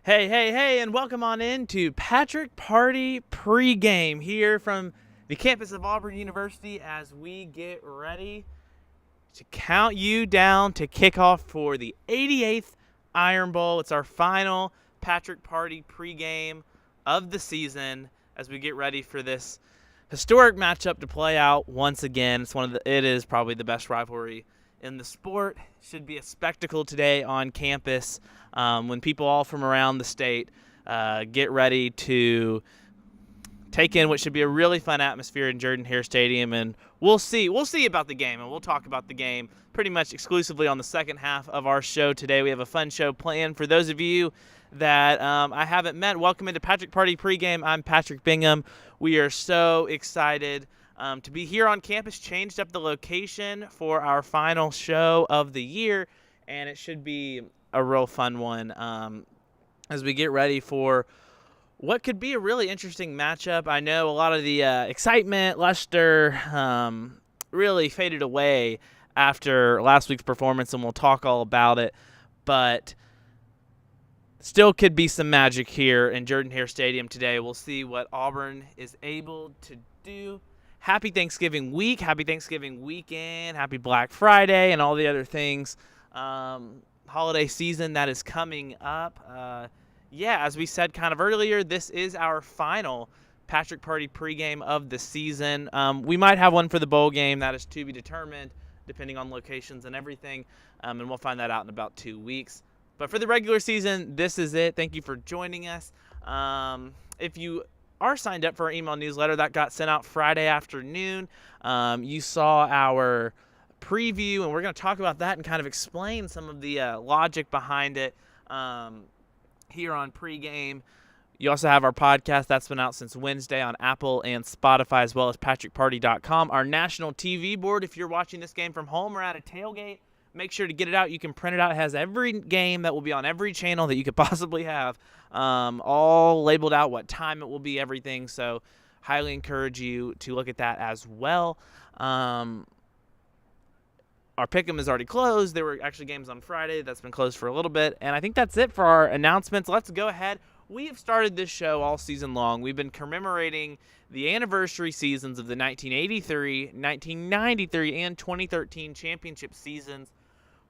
Hey, hey, hey, and welcome on in to Patrick Party Pregame here from the campus of Auburn University as we get ready to count you down to kickoff for the 88th Iron Bowl. It's our final Patrick Party Pregame of the season as we get ready for this historic matchup to play out once again. It is probably the best rivalry in the sport. Should be a spectacle today on campus when people all from around the state get ready to take in what should be a really fun atmosphere in Jordan-Hare Stadium. And we'll see about the game, and we'll talk about the game pretty much exclusively on the second half of our show today. We have a fun show planned. For those of you that I haven't met, welcome into Patrick Party Pregame. I'm Patrick Bingham. We are so excited to be here on campus. Changed up the location for our final show of the year, and it should be a real fun one as we get ready for what could be a really interesting matchup. I know a lot of the excitement, luster really faded away after last week's performance, and we'll talk all about it, but still could be some magic here in Jordan-Hare Stadium today. We'll see what Auburn is able to do. Happy Thanksgiving week, happy Thanksgiving weekend, happy Black Friday, and all the other things. Holiday season that is coming up. As we said kind of earlier, this is our final Patrick Party pregame of the season. We might have one for the bowl game. That is to be determined, depending on locations and everything, and we'll find that out in about 2 weeks. But for the regular season, this is it. Thank you for joining us. If you are signed up for our email newsletter that got sent out Friday afternoon, you saw our preview, and we're going to talk about that and kind of explain some of the logic behind it here on pregame. You also have our podcast that's been out since Wednesday on Apple and Spotify, as well as patrickparty.com. Our national TV board, if you're watching this game from home or at a tailgate, make sure to get it out. You can print it out. It has every game that will be on every channel that you could possibly have, all labeled out, what time it will be, everything. So highly encourage you to look at that as well. Our pick'em is already closed. There were actually games on Friday that's been closed for a little bit. And I think that's it for our announcements. Let's go ahead. We have started this show all season long. We've been commemorating the anniversary seasons of the 1983, 1993, and 2013 championship seasons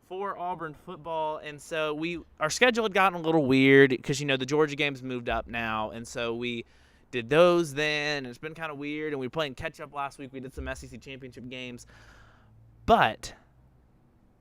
for Auburn football. And so our schedule had gotten a little weird because, the Georgia games moved up now. And so we did those then, and it's been kind of weird. And we were playing catch-up last week. We did some SEC championship games. But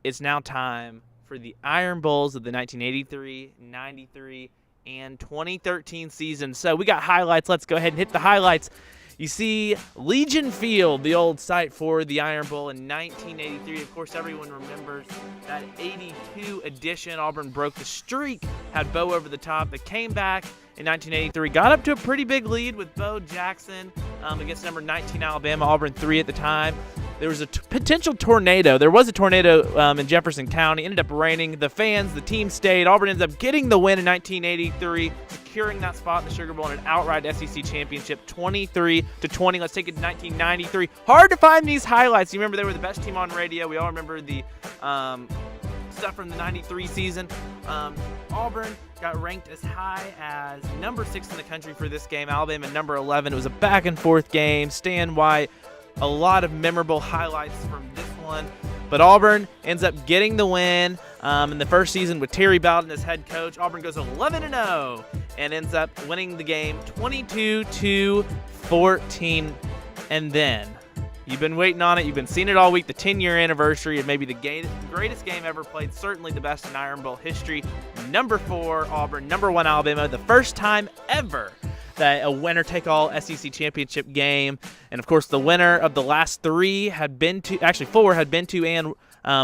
it's now time for the Iron Bowls of the 1983, 93, and 2013 season. So we got highlights. Let's go ahead and hit the highlights. You see Legion Field, the old site for the Iron Bowl in 1983. Of course, everyone remembers that 82 edition. Auburn broke the streak, had Bo over the top. They came back in 1983, got up to a pretty big lead with Bo Jackson against number 19 Alabama, Auburn 3 at the time. There was a potential tornado. There was a tornado in Jefferson County. It ended up raining. The fans, the team stayed. Auburn ends up getting the win in 1983, securing that spot in the Sugar Bowl in an outright SEC championship, 23-20. Let's take it to 1993. Hard to find these highlights. You remember they were the best team on radio. We all remember the stuff from the 93 season. Auburn got ranked as high as number 6 in the country for this game. Alabama number 11. It was a back-and-forth game. Stan White. A lot of memorable highlights from this one. But Auburn ends up getting the win in the first season with Terry Bowden as head coach. Auburn goes 11-0 and ends up winning the game 22-14. And then, you've been waiting on it. You've been seeing it all week. The 10-year anniversary of maybe the greatest game ever played. Certainly the best in Iron Bowl history. Number 4 Auburn, number 1 Alabama. The first time ever that a winner-take-all SEC championship game. And, of course, the winner of the last 4 had been to and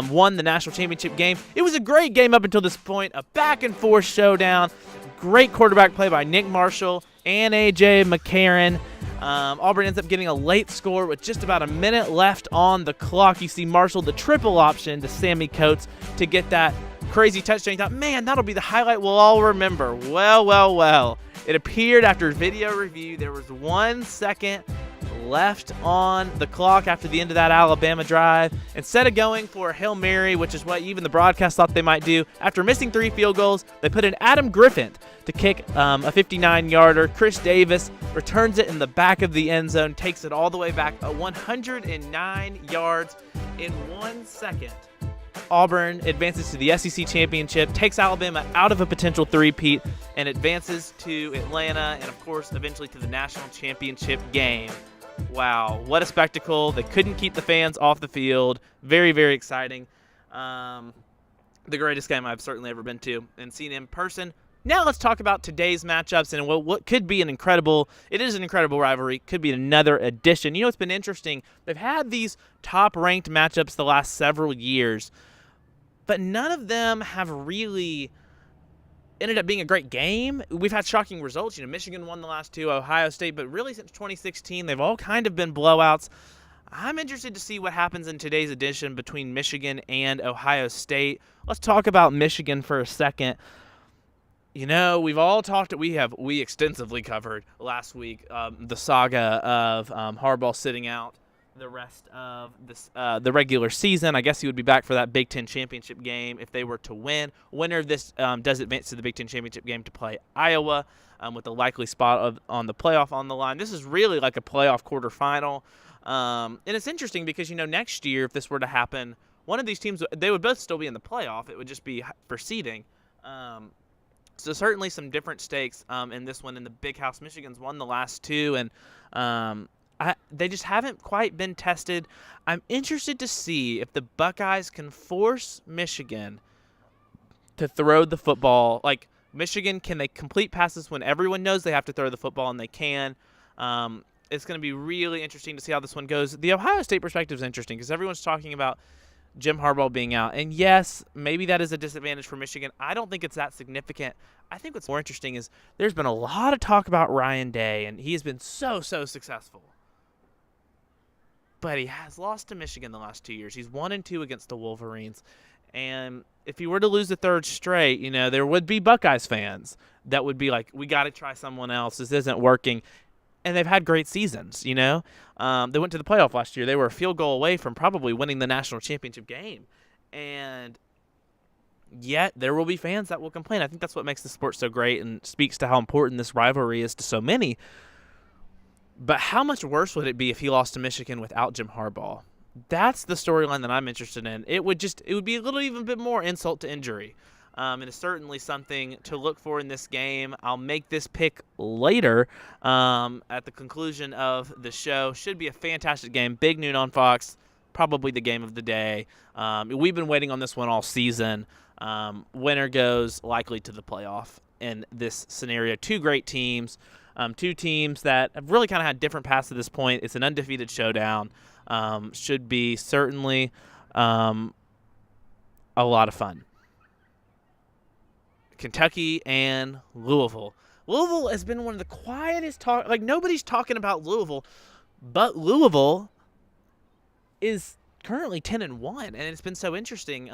won the national championship game. It was a great game up until this point, a back-and-forth showdown. Great quarterback play by Nick Marshall and A.J. McCarron. Auburn ends up getting a late score with just about a minute left on the clock. You see Marshall, the triple option to Sammy Coates to get that crazy touchdown. You thought, man, that'll be the highlight we'll all remember. Well. It appeared after video review there was 1 second left on the clock after the end of that Alabama drive. Instead of going for a Hail Mary, which is what even the broadcast thought they might do, after missing 3 field goals, they put in Adam Griffin to kick a 59-yarder. Chris Davis returns it in the back of the end zone, takes it all the way back 109 yards in 1 second. Auburn advances to the SEC championship, takes Alabama out of a potential three-peat, and advances to Atlanta and, of course, eventually to the national championship game. Wow, what a spectacle. They couldn't keep the fans off the field. Very, very exciting. The greatest game I've certainly ever been to and seen in person. Now let's talk about today's matchups and what could be an incredible rivalry. Could be another edition. You know, it's been interesting. They've had these top-ranked matchups the last several years, but none of them have really ended up being a great game. We've had shocking results. You know, Michigan won the last 2, Ohio State, but really since 2016, they've all kind of been blowouts. I'm interested to see what happens in today's edition between Michigan and Ohio State. Let's talk about Michigan for a second. You know, we've all talked. We extensively covered last week the saga of Harbaugh sitting out the rest of the regular season. I guess he would be back for that Big Ten championship game if they were to win. Winner of this does advance to the Big Ten championship game to play Iowa with a likely spot on the playoff on the line. This is really like a playoff quarterfinal. And it's interesting because, you know, next year, if this were to happen, one of these teams, they would both still be in the playoff. It would just be for seeding. So certainly some different stakes in this one. In the Big House, Michigan's won the last 2, and they just haven't quite been tested. I'm interested to see if the Buckeyes can force Michigan to throw the football. Like, Michigan, can they complete passes when everyone knows they have to throw the football, and they can? It's going to be really interesting to see how this one goes. The Ohio State perspective is interesting because everyone's talking about Jim Harbaugh being out. And yes, maybe that is a disadvantage for Michigan. I don't think it's that significant. I think what's more interesting is there's been a lot of talk about Ryan Day, and he has been so successful. But he has lost to Michigan the last 2 years. He's 1-2 against the Wolverines. And if he were to lose the third straight, you know, there would be Buckeyes fans that would be like, we got to try someone else. This isn't working. And they've had great seasons, you know. They went to the playoff last year. They were a field goal away from probably winning the national championship game. And yet there will be fans that will complain. I think that's what makes the sport so great and speaks to how important this rivalry is to so many. But how much worse would it be if he lost to Michigan without Jim Harbaugh? That's the storyline that I'm interested in. It would be a little even bit more insult to injury. And it's certainly something to look for in this game. I'll make this pick later at the conclusion of the show. Should be a fantastic game. Big noon on Fox. Probably the game of the day. We've been waiting on this one all season. Winner goes likely to the playoff in this scenario. 2 great teams. 2 teams that have really kind of had different paths to this point. It's an undefeated showdown. Should be certainly a lot of fun. Kentucky and Louisville. Louisville has been one of the quietest talk. Like, nobody's talking about Louisville, but Louisville is currently 10-1, and it's been so interesting.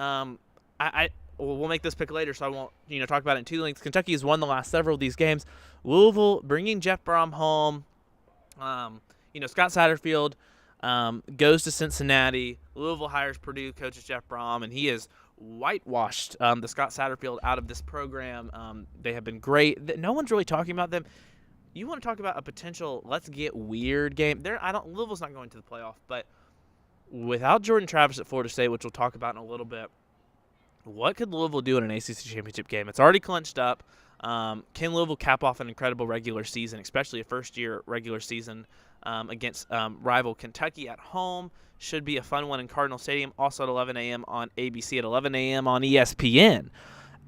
We'll make this pick later, so I won't talk about it in too length. Kentucky has won the last several of these games. Louisville bringing Jeff Brom home. Scott Satterfield goes to Cincinnati. Louisville hires Purdue coaches Jeff Brom, and he is whitewashed the Scott Satterfield out of this program. They have been great. No one's really talking about them. You want to talk about a potential let's get weird game? Louisville's not going to the playoff, but without Jordan Travis at Florida State, which we'll talk about in a little bit, what could Louisville do in an ACC championship game? It's already clinched up. Can Louisville cap off an incredible regular season, especially a first-year regular season against rival Kentucky at home? Should be a fun one in Cardinal Stadium, also at 11 a.m. on ABC, at 11 a.m. on ESPN.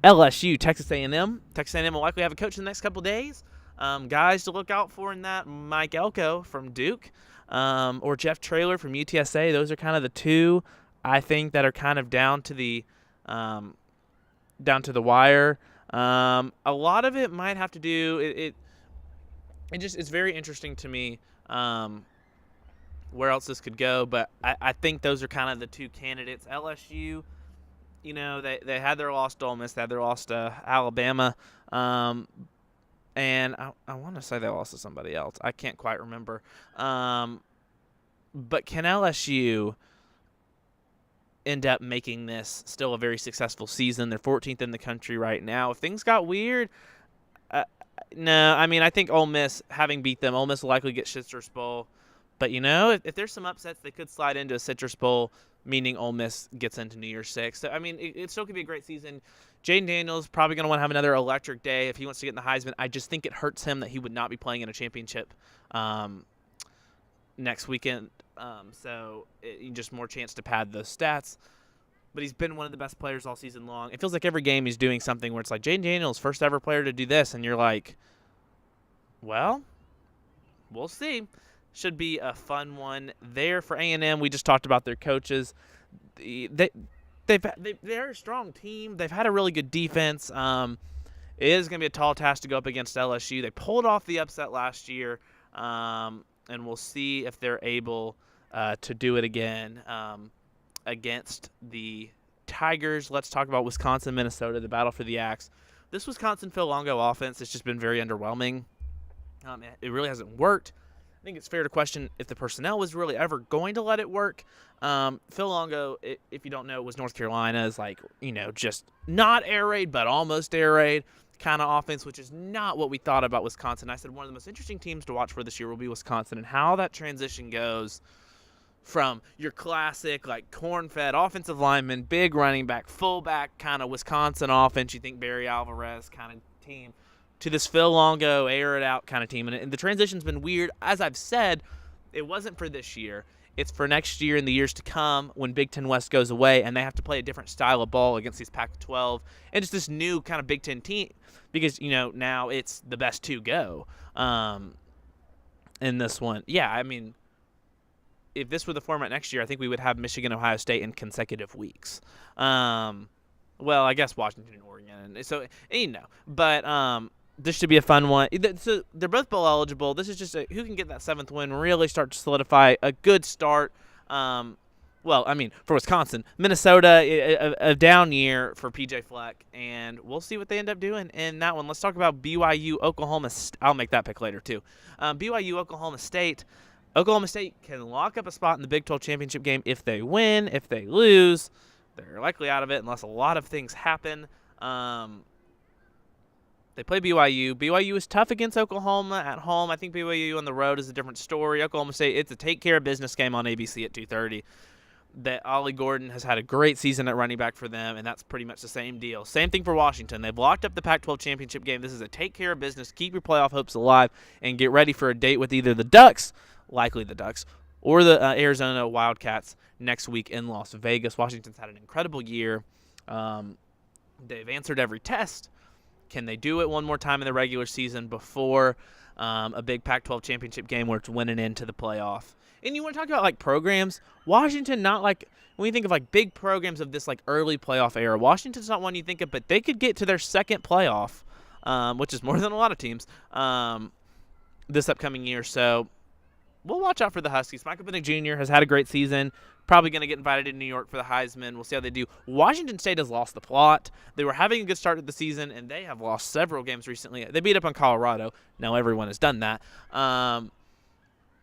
LSU, Texas A&M. Texas A&M will likely have a coach in the next couple days. Guys to look out for in that, Mike Elko from Duke or Jeff Traylor from UTSA. Those are kind of the 2, I think, that are kind of down to the wire. A lot of it might have to do it's very interesting to me where else this could go, but I think those are kind of the 2 candidates. LSU, they had their loss to Ole Miss, they had their loss to Alabama, and I want to say they lost to somebody else. I can't quite remember. But can LSU end up making this still a very successful season? They're 14th in the country right now. If things got weird, no. I mean, I think Ole Miss, having beat them, Ole Miss will likely get Citrus Bowl. But, if there's some upsets, they could slide into a Citrus Bowl, meaning Ole Miss gets into New Year's Six. So, I mean, it still could be a great season. Jaden Daniels probably going to want to have another electric day if he wants to get in the Heisman. I just think it hurts him that he would not be playing in a championship next weekend. Just more chance to pad those stats. But he's been one of the best players all season long. It feels like every game he's doing something where it's like, Jaden Daniels, first ever player to do this. And you're like, well, we'll see. Should be a fun one there for A&M. We just talked about their coaches. They're a strong team. They've had a really good defense. It is going to be a tall task to go up against LSU. They pulled off the upset last year, and we'll see if they're able to do it again against the Tigers. Let's talk about Wisconsin, Minnesota, the battle for the Axe. This Wisconsin-Phil Longo offense has just been very underwhelming. It really hasn't worked. I think it's fair to question if the personnel was really ever going to let it work. Phil Longo, if you don't know, was North Carolina's just not air raid but almost air raid kind of offense, which is not what we thought about Wisconsin. I said one of the most interesting teams to watch for this year will be Wisconsin and how that transition goes from your classic corn-fed offensive lineman, big running back, fullback kind of Wisconsin offense. You think Barry Alvarez kind of team, to this Phil Longo, air it out kind of team. And the transition's been weird. As I've said, it wasn't for this year. It's for next year and the years to come when Big Ten West goes away and they have to play a different style of ball against these Pac-12 and just this new kind of Big Ten team because, now it's the best two go in this one. Yeah, I mean, if this were the format next year, I think we would have Michigan, Ohio State in consecutive weeks. Well, I guess Washington and Oregon. So, but this should be a fun one. So they're both bowl eligible. This is just who can get that seventh win, really start to solidify a good start. For Wisconsin. Minnesota, a down year for P.J. Fleck, and we'll see what they end up doing in that one. Let's talk about BYU, Oklahoma. I'll make that pick later, too. BYU, Oklahoma State. Oklahoma State can lock up a spot in the Big 12 championship game if they win. If they lose, they're likely out of it unless a lot of things happen. They play BYU. BYU is tough against Oklahoma at home. I think BYU on the road is a different story. Oklahoma State, it's a take-care-of-business game on ABC at 2:30. That Ollie Gordon has had a great season at running back for them, and that's pretty much the same deal. Same thing for Washington. They've locked up the Pac-12 championship game. This is a take-care-of-business, keep your playoff hopes alive, and get ready for a date with either the Ducks, likely the Ducks, or the Arizona Wildcats next week in Las Vegas. Washington's had an incredible year. They've answered every test. Can they do it one more time in the regular season before a big Pac-12 championship game where it's winning into the playoff? And you want to talk about programs? Washington, not when you think of big programs of this early playoff era. Washington's not one you think of, but they could get to their second playoff, which is more than a lot of teams this upcoming year. So we'll watch out for the Huskies. Michael Penix Jr. has had a great season. Probably going to get invited to New York for the Heisman. We'll see how they do. Washington State has lost the plot. They were having a good start to the season, and they have lost several games recently. They beat up on Colorado. Now everyone has done that.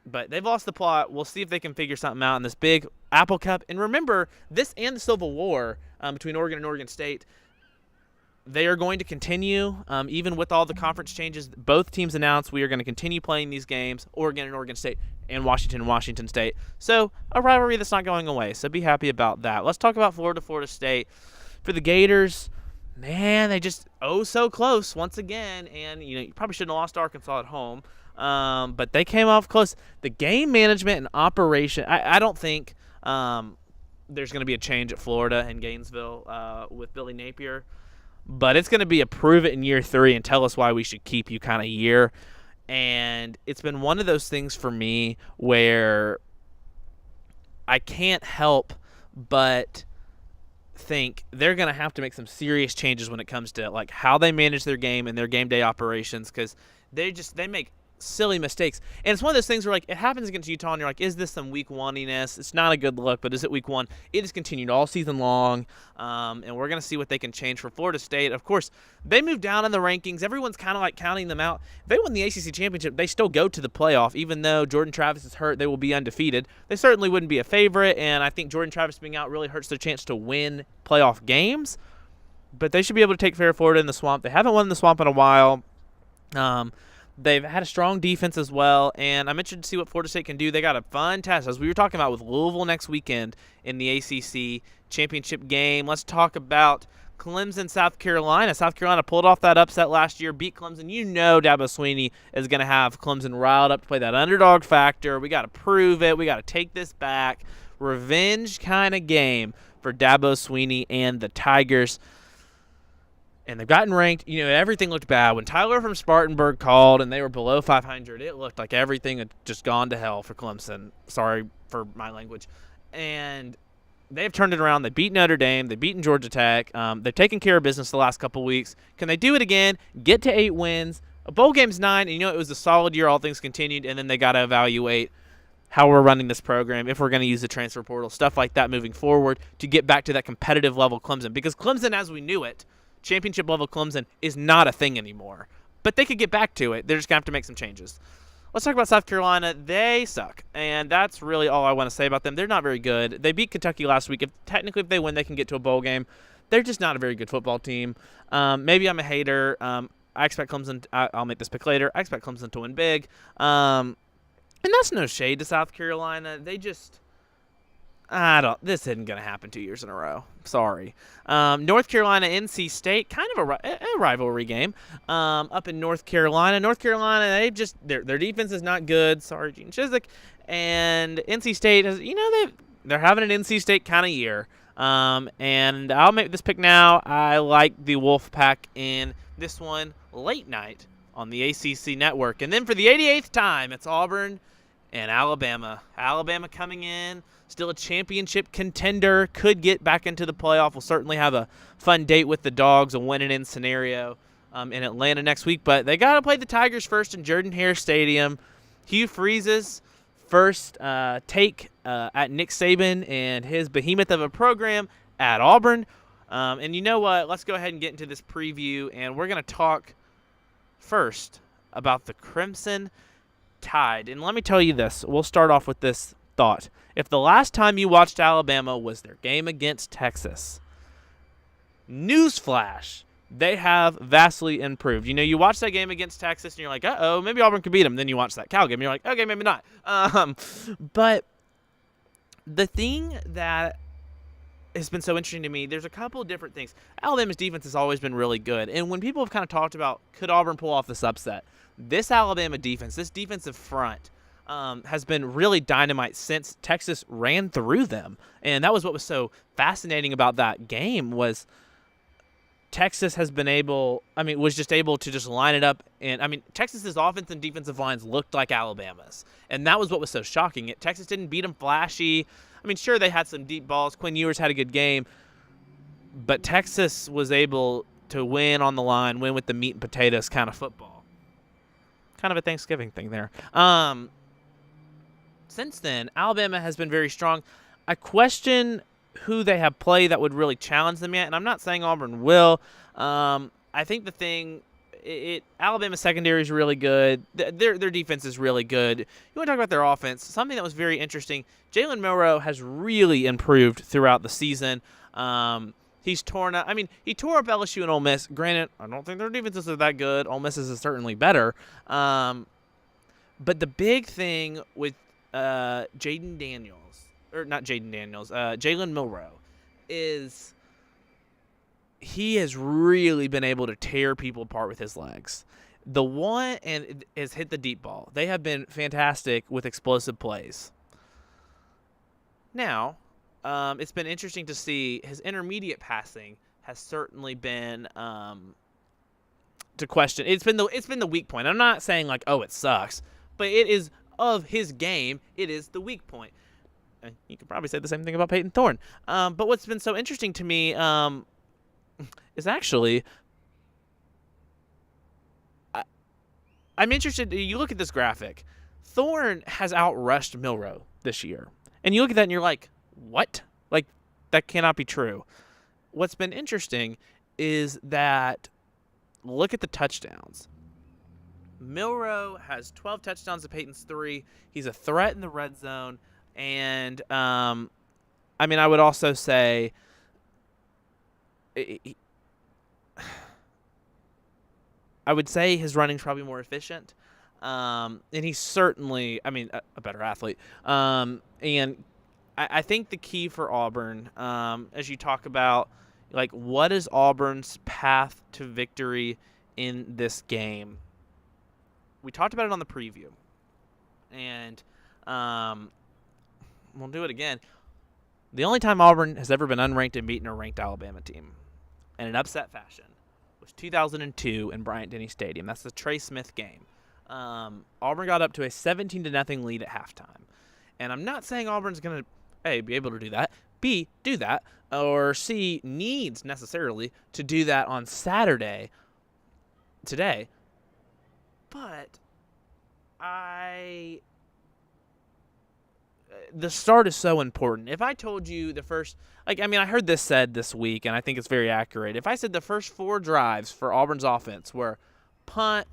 But they've lost the plot. We'll see if they can figure something out in this big Apple Cup. And remember, this and the Civil War between Oregon and Oregon State, they are going to continue, even with all the conference changes. Both teams announced we are going to continue playing these games, Oregon and Oregon State, and Washington State. So a rivalry that's not going away, so be happy about that. Let's talk about Florida State. For the Gators, man, they just so close once again. And, you probably shouldn't have lost to Arkansas at home, but they came off close. The game management and operation, I don't think there's going to be a change at Florida and Gainesville with Billy Napier. But it's going to be a prove it in year 3 and tell us why we should keep you kind of year. And it's been one of those things for me where I can't help but think they're going to have to make some serious changes when it comes to how they manage their game and their game day operations, because they make silly mistakes. And it's one of those things where, like, it happens against Utah, and you're like, is this some week one-iness? It's not a good look, but is it week one? It has continued all season long, and we're going to see what they can change for Florida State. Of course, they moved down in the rankings. Everyone's kind of, like, counting them out. If they win the ACC championship, they still go to the playoff. Even though Jordan Travis is hurt, they will be undefeated. They certainly wouldn't be a favorite, and I think Jordan Travis being out really hurts their chance to win playoff games. But they should be able to take care of Florida in the Swamp. They haven't won in the Swamp in a while. They've had a strong defense as well, and I'm interested to see what Florida State can do. They got a fun test, as we were talking about, with Louisville next weekend in the ACC championship game. Let's talk about Clemson, South Carolina. South Carolina pulled off that upset last year, beat Clemson. You know Dabo Swinney is going to have Clemson riled up to play that underdog factor. We got to prove it. We got to take this back. Revenge kind of game for Dabo Swinney and the Tigers. And they've gotten ranked. You know, everything looked bad. When Tyler from Spartanburg called and they were below 500, it looked like everything had just gone to hell for Clemson. Sorry for my language. And they've turned it around. They beat Notre Dame. They've beaten Georgia Tech. They've taken care of business the last couple weeks. Can they do it again? Get to 8 wins. A bowl game's 9. And, you know, it was a solid year, all things continued. And then they got to evaluate how we're running this program, if we're going to use the transfer portal, stuff like that moving forward to get back to that competitive level Clemson. Because Clemson, as we knew it, championship level Clemson is not a thing anymore. But they could get back to it. They're just going to have to make some changes. Let's talk about South Carolina. They suck. And that's really all I want to say about them. They're not very good. They beat Kentucky last week. Technically, if they win, they can get to a bowl game. They're just not a very good football team. Maybe I'm a hater. I expect Clemson. I'll make this pick later. I expect Clemson to win big. And that's no shade to South Carolina. They just... this isn't going to happen 2 years in a row. Sorry. North Carolina, NC State, kind of a rivalry game up in North Carolina. North Carolina, they just their defense is not good. Sorry, Gene Chizik. And NC State is, you know, they're having an NC State kind of year. And I'll make this pick now. I like the Wolfpack in this one late night on the ACC network. And then for the 88th time, it's Auburn and Alabama. Alabama coming in. Still a championship contender, could get back into the playoff. We'll certainly have a fun date with the Dogs, a win-and-in scenario in Atlanta next week. But they got to play the Tigers first in Jordan-Hare Stadium. Hugh Freeze's first take at Nick Saban and his behemoth of a program at Auburn. And you know what? Let's go ahead and get into this preview, and we're going to talk first about the Crimson Tide. And let me tell you this. We'll start off with this thought. If the last time you watched Alabama was their game against Texas, newsflash, they have vastly improved. You know, you watch that game against Texas and you're like, uh-oh, maybe Auburn could beat them. Then you watch that Cal game and you're like, okay, maybe not. But the thing that has been so interesting to me, there's a couple of different things. Alabama's defense has always been really good. And when people have kind of talked about, could Auburn pull off this upset? This Alabama defense, this defensive front, has been really dynamite since Texas ran through them. And that was what was so fascinating about that game was Texas has been was just able to just line it up. And, Texas's offense and defensive lines looked like Alabama's. And that was what was so shocking. Texas didn't beat them flashy. Sure, they had some deep balls. Quinn Ewers had a good game. But Texas was able to win on the line, win with the meat and potatoes kind of football. Kind of a Thanksgiving thing there. Since then, Alabama has been very strong. I question who they have played that would really challenge them yet, and I'm not saying Auburn will. I think the thing, Alabama's secondary is really good. Their defense is really good. You want to talk about their offense? Something that was very interesting. Jalen Milroe has really improved throughout the season. He's torn up. He tore up LSU and Ole Miss. Granted, I don't think their defenses are that good. Ole Miss is certainly better. But the big thing with Jalen Milroe is he has really been able to tear people apart with his legs. The one and has hit the deep ball. They have been fantastic with explosive plays. Now, it's been interesting to see his intermediate passing has certainly been to question. It's been the weak point. I'm not saying like, oh, it sucks, but it is of his game. It is the weak point. And you could probably say the same thing about Peyton Thorne. But what's been so interesting to me is actually I'm interested. You look at this graphic. Thorne has outrushed Milroe this year. And you look at that and you're like, what? Like, that cannot be true. What's been interesting is that look at the touchdowns. Milroe has 12 touchdowns to Peyton's 3. He's a threat in the red zone. And, I would also say I would say his running's probably more efficient. And he's certainly, a better athlete. And I think the key for Auburn, as you talk about, like, what is Auburn's path to victory in this game? We talked about it on the preview. And we'll do it again. The only time Auburn has ever been unranked and beaten a ranked Alabama team in an upset fashion was 2002 in Bryant-Denny Stadium. That's the Trey Smith game. Auburn got up to a 17-0 lead at halftime. And I'm not saying Auburn's going to, A, be able to do that, B, do that, or C, needs necessarily to do that on Saturday, today. But the start is so important. If I told you the first, I heard this said this week, and I think it's very accurate. If I said the first 4 drives for Auburn's offense were punt,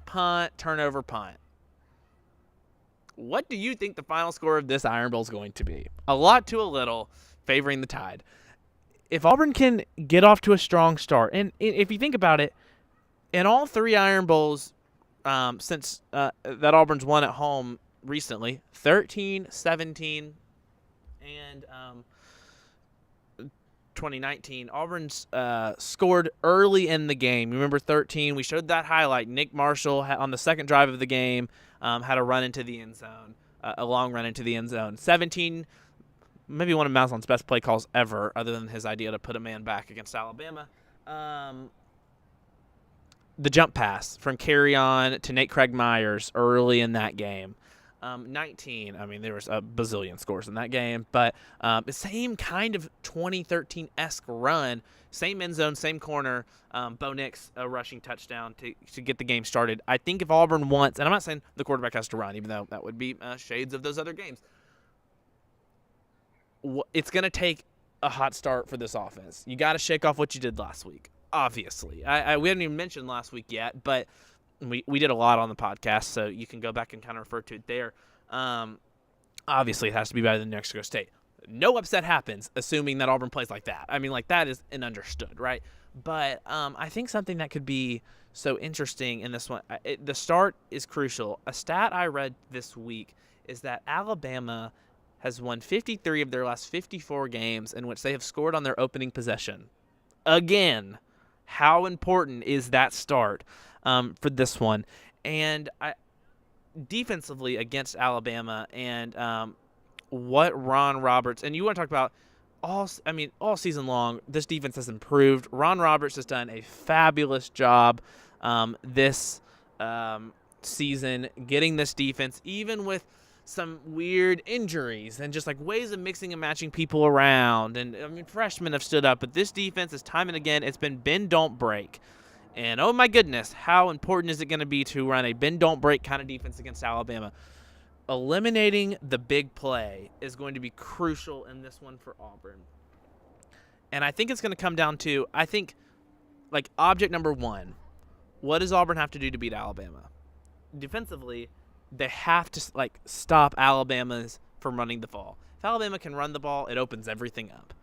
turnover, punt, what do you think the final score of this Iron Bowl is going to be? A lot to a little, favoring the Tide. If Auburn can get off to a strong start, and if you think about it, in all 3 Iron Bowls since that Auburn's won at home recently, 13, 17, and 2019, Auburn's scored early in the game. You remember 13? We showed that highlight. Nick Marshall, on the second drive of the game, had a run into the end zone, a long run into the end zone. 17, maybe one of Malzahn's best play calls ever, other than his idea to put a man back against Alabama. The jump pass from Carry-On to Nate Craig Myers early in that game. 19, there was a bazillion scores in that game, but the same kind of 2013-esque run, same end zone, same corner, Bo Nix a rushing touchdown to get the game started. I think if Auburn wants, and I'm not saying the quarterback has to run, even though that would be shades of those other games, it's going to take a hot start for this offense. You got to shake off what you did last week, obviously. We haven't even mentioned last week yet, but we did a lot on the podcast, so you can go back and kind of refer to it there. Obviously, it has to be better than New Mexico State. No upset happens, assuming that Auburn plays like that. That is an understood, right? But I think something that could be so interesting in this one, the start is crucial. A stat I read this week is that Alabama has won 53 of their last 54 games in which they have scored on their opening possession. Again, how important is that start for this one? And defensively against Alabama, and what Ron Roberts, and you want to talk about all season long, this defense has improved. Ron Roberts has done a fabulous job this season getting this defense, even with some weird injuries and just like ways of mixing and matching people around. And freshmen have stood up, but this defense is time and again, it's been bend, don't break. And oh my goodness, how important is it going to be to run a bend, don't break kind of defense against Alabama? Eliminating the big play is going to be crucial in this one for Auburn. And I think it's going to come down to, object number 1, what does Auburn have to do to beat Alabama? Defensively, they have to stop Alabama's from running the ball. If Alabama can run the ball, it opens everything up.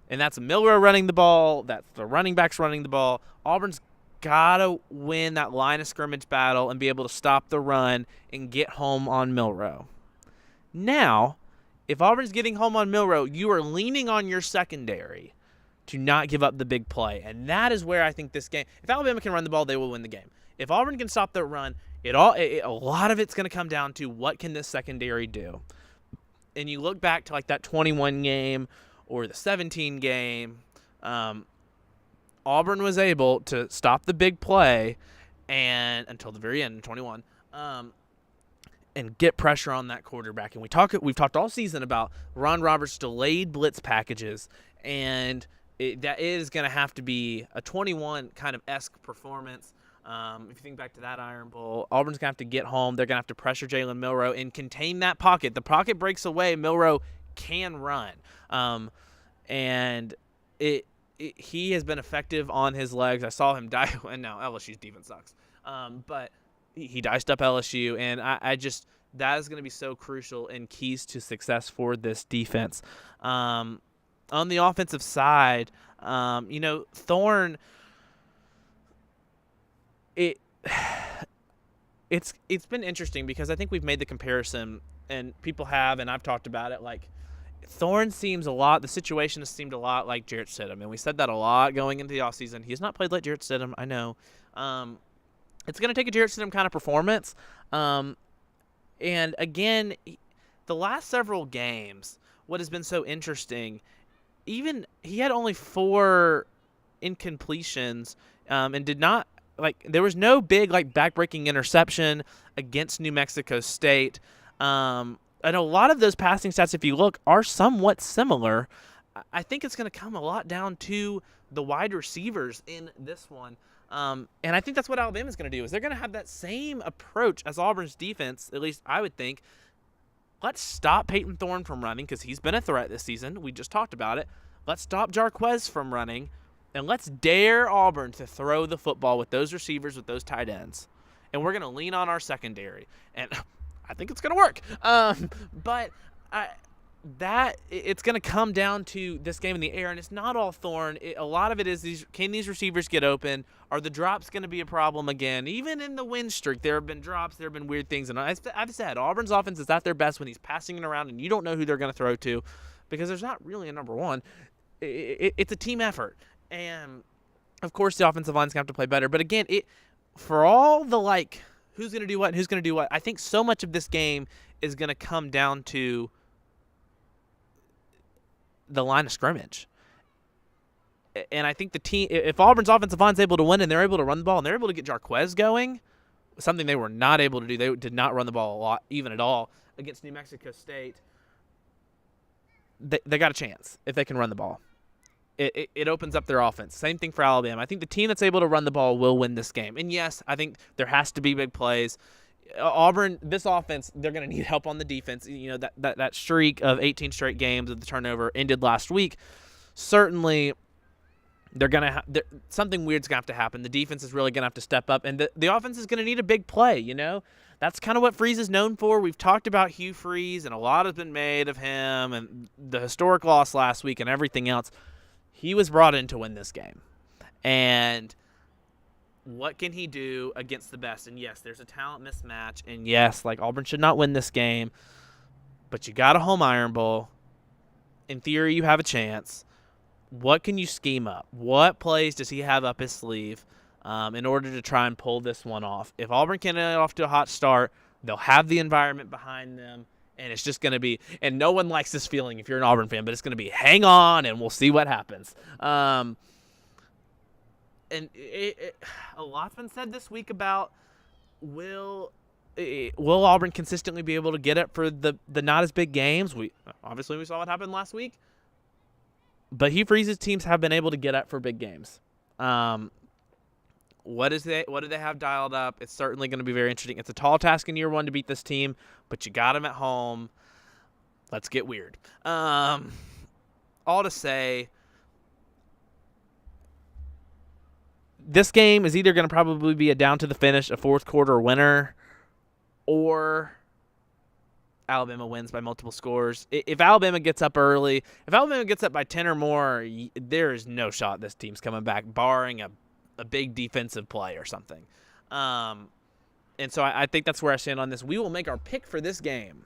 And that's Milroe running the ball. That's the running backs running the ball. Auburn's got to win that line of scrimmage battle and be able to stop the run and get home on Milroe. Now, if Auburn's getting home on Milroe, you are leaning on your secondary to not give up the big play. And that is where I think this game, if Alabama can run the ball, they will win the game. If Auburn can stop the run, a lot of it's going to come down to what can this secondary do. And you look back to that 21 game or the 17 game, Auburn was able to stop the big play and until the very end, 21, and get pressure on that quarterback. And we've talked all season about Ron Roberts' delayed blitz packages, and that is going to have to be a 21 kind of esque performance. If you think back to that Iron Bowl, Auburn's going to have to get home. They're going to have to pressure Jalen Milroe and contain that pocket. The pocket breaks away. Milroe can run. And he has been effective on his legs. I saw him die. And now LSU's defense sucks. But he diced up LSU. And I just – that is going to be so crucial and keys to success for this defense. On the offensive side, Thorne – It's been interesting because I think we've made the comparison, and people have, and I've talked about it. Like, Thorne seems the situation has seemed a lot like Jarrett Stidham, and we said that a lot going into the offseason. He has not played like Jarrett Stidham, I know. It's going to take a Jarrett Stidham kind of performance. And again, the last several games, what has been so interesting, even he had only 4 incompletions and did not. There was no big, back-breaking interception against New Mexico State. And a lot of those passing stats, if you look, are somewhat similar. I think it's going to come a lot down to the wide receivers in this one. And I think that's what Alabama's going to do, is they're going to have that same approach as Auburn's defense, at least I would think. Let's stop Peyton Thorne from running because he's been a threat this season. We just talked about it. Let's stop Jarquez from running. And let's dare Auburn to throw the football with those receivers, with those tight ends. And we're going to lean on our secondary. And I think it's going to work. But it's going to come down to this game in the air. And it's not all Thorne. A lot of it is, can these receivers get open? Are the drops going to be a problem again? Even in the win streak, there have been drops. There have been weird things. And I've said Auburn's offense is at their best when he's passing it around and you don't know who they're going to throw to because there's not really a number one. It's a team effort. And, of course, the offensive line's going to have to play better. But, again, for all the, who's going to do what and who's going to do what, I think so much of this game is going to come down to the line of scrimmage. And I think the team, if Auburn's offensive line's able to win and they're able to run the ball and they're able to get Jarquez going, something they were not able to do. They did not run the ball a lot, even at all, against New Mexico State. They got a chance if they can run the ball. It opens up their offense. Same thing for Alabama. I think the team that's able to run the ball will win this game. And, yes, I think there has to be big plays. Auburn, this offense, they're going to need help on the defense. That streak of 18 straight games of the turnover ended last week. Certainly, they're going to something weird's going to have to happen. The defense is really going to have to step up. And the offense is going to need a big play, That's kind of what Freeze is known for. We've talked about Hugh Freeze, and a lot has been made of him and the historic loss last week and everything else. He was brought in to win this game. And what can he do against the best? And, yes, there's a talent mismatch. And, yes, Auburn should not win this game. But you got a home Iron Bowl. In theory, you have a chance. What can you scheme up? What plays does he have up his sleeve in order to try and pull this one off? If Auburn can get off to a hot start, they'll have the environment behind them. And it's just going to be – and no one likes this feeling if you're an Auburn fan, but it's going to be hang on and we'll see what happens. And a lot's been said this week about will Auburn consistently be able to get it for the not as big games? Obviously we saw what happened last week. But Hugh Freeze's teams have been able to get up for big games. What do they have dialed up? It's certainly going to be very interesting. It's a tall task in year one to beat this team, but you got them at home. Let's get weird. All to say, this game is either going to probably be a down to the finish, a fourth quarter winner, or Alabama wins by multiple scores. If Alabama gets up early, if Alabama gets up by 10 or more, there is no shot this team's coming back, barring a big defensive play or something. And so I think that's where I stand on this. We will make our pick for this game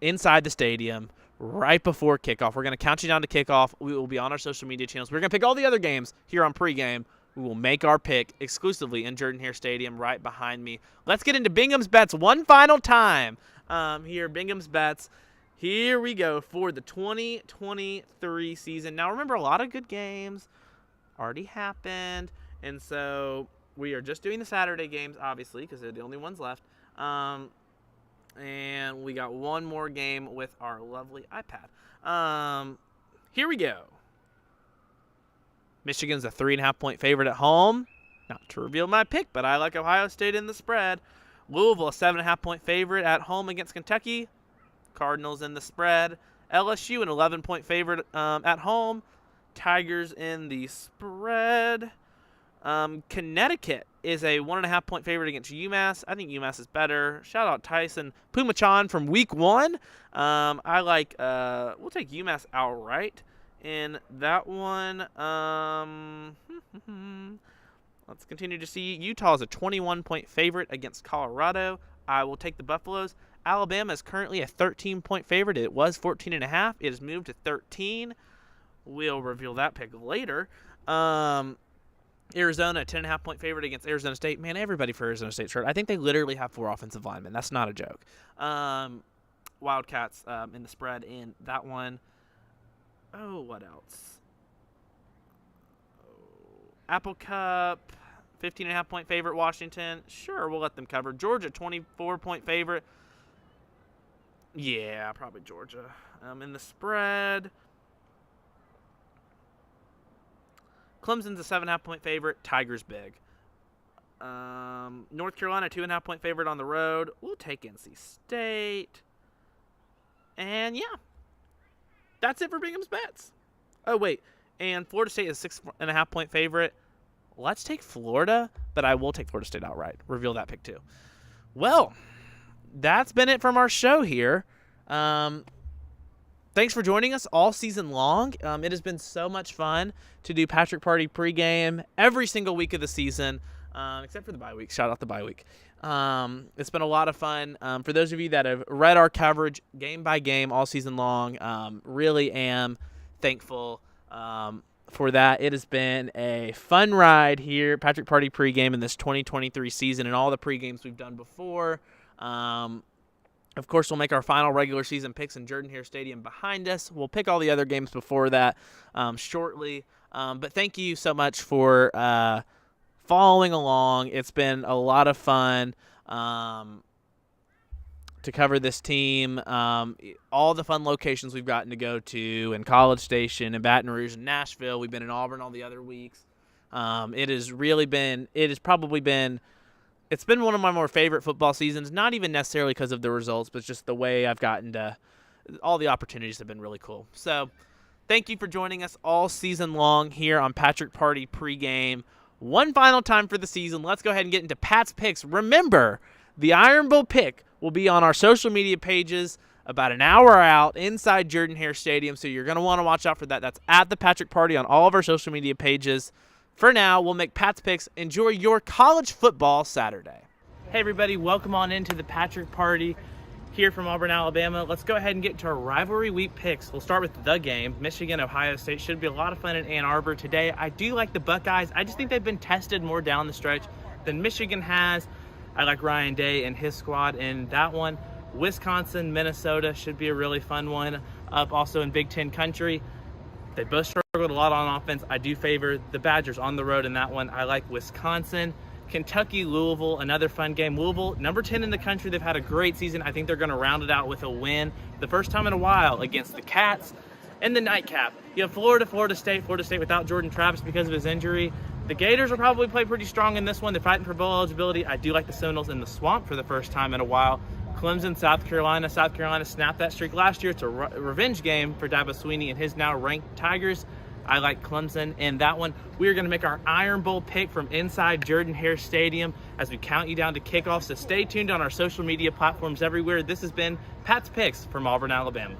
inside the stadium right before kickoff. We're going to count you down to kickoff. We will be on our social media channels. We're going to pick all the other games here on pregame. We will make our pick exclusively in Jordan-Hare Stadium right behind me. Let's get into Bingham's Bets one final time here. Bingham's Bets. Here we go for the 2023 season. Now, remember, a lot of good games already happened, and so we are just doing the Saturday games, obviously, because they're the only ones left. And we got one more game with our lovely iPad. Here we go. Michigan's a 3.5-point favorite at home. Not to reveal my pick, but I like Ohio State in the spread. Louisville, a 7.5-point favorite at home against Kentucky. Cardinals in the spread. LSU, an 11-point favorite at home. Tigers in the spread. Connecticut is a 1.5-point favorite against UMass. I think UMass is better. Shout out Tyson Pumachan from week 1. I like, we'll take UMass outright in that one. Let's continue to see. Utah is a 21-point favorite against Colorado. I will take the Buffaloes. Alabama is currently a 13-point favorite. It was 14.5. It has moved to 13. We'll reveal that pick later. Arizona, a 10.5-point favorite against Arizona State. Man, everybody for Arizona State shirt. I think they literally have 4 offensive linemen. That's not a joke. Wildcats in the spread in that one. Oh, what else? Apple Cup, 15.5-point favorite, Washington. Sure, we'll let them cover. Georgia, 24-point favorite. Yeah, probably Georgia. In the spread. Clemson's a 7.5-point favorite. Tigers big. North Carolina, 2.5-point favorite on the road. We'll take NC State. And, yeah. That's it for Bingham's bets. Oh, wait. And Florida State is 6.5-point favorite. Let's take Florida, but I will take Florida State outright. Reveal that pick, too. Well, that's been it from our show here. Thanks for joining us all season long. It has been so much fun to do Patrick Party pregame every single week of the season, except for the bye week. Shout out the bye week. It's been a lot of fun. For those of you that have read our coverage game by game all season long, really am thankful for that. It has been a fun ride here, Patrick Party pregame in this 2023 season and all the pregames we've done before. Of course, we'll make our final regular season picks in Jordan-Hare Stadium behind us. We'll pick all the other games before that shortly. But thank you so much for following along. It's been a lot of fun to cover this team. All the fun locations we've gotten to go to in College Station and Baton Rouge and Nashville. We've been in Auburn all the other weeks. It's been one of my more favorite football seasons, not even necessarily because of the results, but just the way I've gotten to all the opportunities have been really cool. So thank you for joining us all season long here on Patrick Party pregame. One final time for the season. Let's go ahead and get into Pat's picks. Remember, the Iron Bowl pick will be on our social media pages about an hour out inside Jordan-Hare Stadium, so you're going to want to watch out for that. That's at the Patrick Party on all of our social media pages. For now, we'll make Pat's picks. Enjoy your college football Saturday. Hey, everybody. Welcome on into the Patrick Party here from Auburn, Alabama. Let's go ahead and get to our rivalry week picks. We'll start with the game. Michigan-Ohio State should be a lot of fun in Ann Arbor today. I do like the Buckeyes. I just think they've been tested more down the stretch than Michigan has. I like Ryan Day and his squad in that one. Wisconsin, Minnesota should be a really fun one up also in Big Ten country. They both struggled a lot on offense. I do favor the Badgers on the road in that one. I like Wisconsin. Kentucky, Louisville, another fun game. Louisville, number 10 in the country. They've had a great season. I think they're going to round it out with a win. The first time in a while against the Cats. And the nightcap. You have Florida State without Jordan Travis because of his injury. The Gators will probably play pretty strong in this one. They're fighting for bowl eligibility. I do like the Seminoles in the swamp for the first time in a while. Clemson, South Carolina. South Carolina snapped that streak last year. It's a revenge game for Dabo Swinney and his now ranked Tigers. I like Clemson in that one. We are going to make our Iron Bowl pick from inside Jordan-Hare Stadium as we count you down to kickoff. So stay tuned on our social media platforms everywhere. This has been Pat's Picks from Auburn, Alabama.